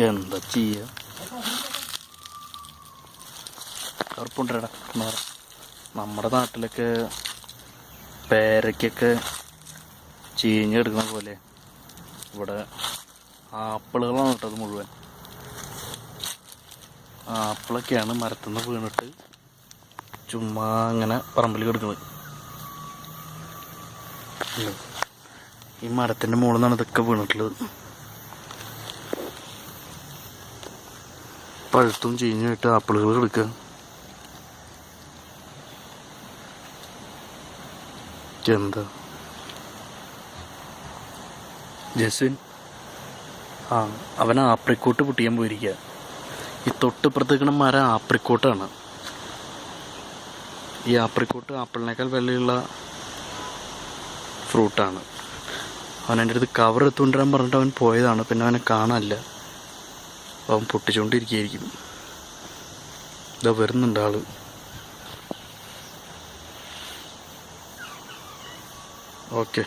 എന്താ ചെയ്യ ഉറപ്പുണ്ടേടാ. നമ്മുടെ നാട്ടിലൊക്കെ പേരയ്ക്കൊക്കെ ചീഞ്ഞെടുക്കുന്ന പോലെ ഇവിടെ ആപ്പിളുകളാണ് കേട്ടത് മുഴുവൻ. ആപ്പിളൊക്കെയാണ് മരത്തുനിന്ന് വീണിട്ട് ചുമ്മാ അങ്ങനെ പറമ്പിൽ കിടക്കുന്നത്. ഈ മരത്തിൻ്റെ മുകളിൽ നിന്നാണ് ഇതൊക്കെ വീണിട്ടുള്ളത്. പഴുത്തും ചീഞ്ഞായിട്ട് ആപ്പിളുകൾ കിടക്കുക. എന്താ ജസ്വിൻ? അവൻ ആപ്രിക്കോട്ട് പൊട്ടിക്കാൻ പോയിരിക്കുക. ഈ തൊട്ടിപ്പുറത്തേക്കണ മരം ആപ്രിക്കോട്ടാണ്. ഈ ആപ്രിക്കോട്ട് ആപ്പിളിനേക്കാൾ വിലയുള്ള ഫ്രൂട്ടാണ്. അവൻ എൻ്റെ അടുത്ത് കവർ എടുത്തുകൊണ്ടിരാൻ പറഞ്ഞിട്ട് അവൻ പോയതാണ്. പിന്നെ അവനെ കാണാനില്ല. അവൻ പൊട്ടിച്ചുകൊണ്ടിരിക്കുകയായിരിക്കും. ഇതാ വരുന്നുണ്ട് ആള്. ഓക്കെ.